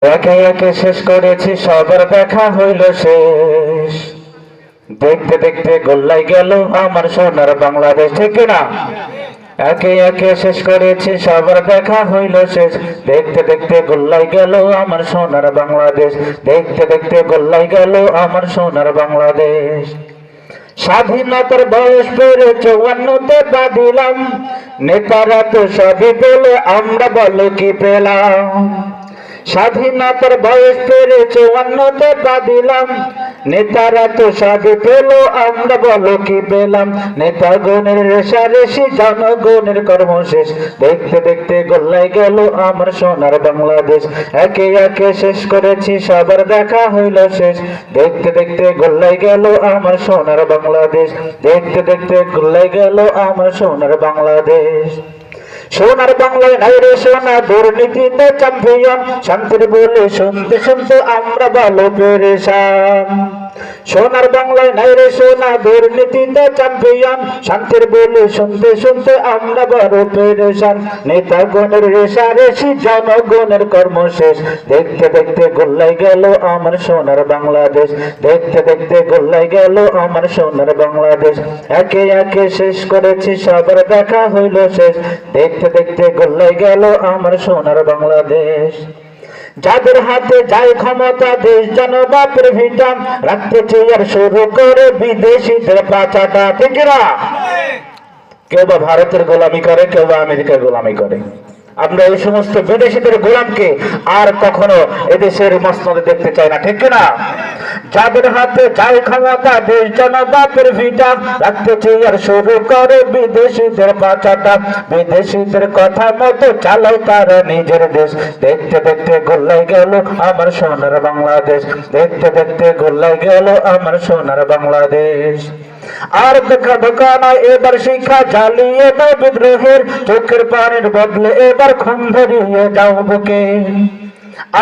একে একে শেষ করেছি সবার দেখা হইল শেষ। দেখতে দেখতে গোল্লাই গেল আমার সোনার বাংলাদেশ, ঠিক না? একে একে শেষ করেছি সবার দেখা হইল শেষ। দেখতে দেখতে গোল্লাই গেল আমার সোনার বাংলাদেশ। দেখতে দেখতে গোল্লাই গেল আমার সোনার বাংলাদেশ। স্বাধীনতার বয়স পেরে 54তে পা দিলাম। নেতারা তো সবই পেলে, আমরা বলো কি পেলাম? স্বাধীনতার বয়স পেরে 54তে পা দিলাম। নেতারা তো সবই পেল, আমরা বলো কি পেলাম? নেতাগণের রেশারেশি, জনগণের কর্মশেষ। দেখতে দেখতে গোল্লাই গেল আমার সোনার বাংলাদেশ। একে একে শেষ করেছি সবার দেখা হইল শেষ। দেখতে দেখতে গোল্লাই গেল আমার সোনার বাংলাদেশ। দেখতে দেখতে গোল্লাই গেল আমার সোনার বাংলাদেশ। সোনার বাংলায় নাই রে সোনা, দুর্নীতিতে চ্যাম্পিয়ন। শান্তির বলে শুনতে শুনতে আমরা ভালো পেরেশান। সোনার বাংলায় নাই রে সোনা, দুর্নীতিতে চ্যাম্পিয়ন। শান্তির বলে শুনতে শুনতে আমরা বড় পেরেশান। নেতাগণের রেশারেশি, জনগণের কর্মশেষ। দেখতে দেখতে গোল্লাই গেল আমার সোনার বাংলাদেশ। দেখতে দেখতে গোল্লাই গেল আমার সোনার বাংলাদেশ। একে একে শেষ করেছি সবার দেখা হইল শেষ। দেখতে দেখতে গোল্লাই গেল আমার সোনার বাংলাদেশ। যাদের হাতে যায় ক্ষমতা, দেশ যেন বাপের ভিটাম। রাখতে চেয়ার শুরু করে বিদেশিদের পাচাটা, ঠিক না? কেউ বা ভারতের গোলামি করে, কেউ বা আমেরিকার গোলামি করে। আমরা এই সমস্ত বিদেশিদের গোলামকে আর কখনো এদেশের মসনদে দেখতে চাই না, ঠিক না? যাদের হাতে যায় ক্ষমতা, দেশ যেন বাপের ভিটা। রাখতে চেয়ার শুরু করে বিদেশিদের পাচাটা। বিদেশিদের কথা মতো চালায় তারা নিজের দেশ। দেখতে দেখতে গোল্লাই গেল আমার সোনার বাংলাদেশ। দেখতে দেখতে গোল্লাই গেল আমার সোনার বাংলাদেশ। আর দেখা ঢোকা নয় এবার শিক্ষা, জ্বালিয়ে দাও বিদ্রোহের। চোখের পানির বদলে এবার খুন ধরিয়ে যাও বুকে।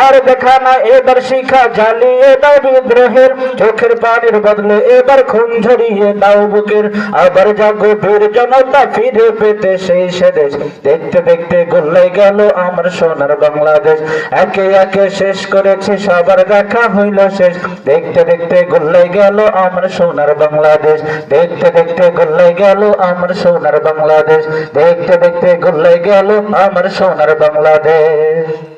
আর দেখা না এবার শিক্ষা, জ্বালিয়ে দাও বিদ্রোহের। চোখের পানির বদলে এবার খুন ঝরিয়ে দাও বুকের। আবার জাগো বীর জনতা, ফিরে পেতে সেই সেদেশ। দেখতে দেখতে গোল্লাই গেল আমার সোনার বাংলাদেশ। একে একে শেষ করেছি সবার দেখা হইল শেষ। দেখতে দেখতে গোল্লাই গেল আমার সোনার বাংলাদেশ। দেখতে দেখতে গোল্লাই গেল আমার সোনার বাংলাদেশ। দেখতে দেখতে গোল্লাই গেল আমার সোনার বাংলাদেশ।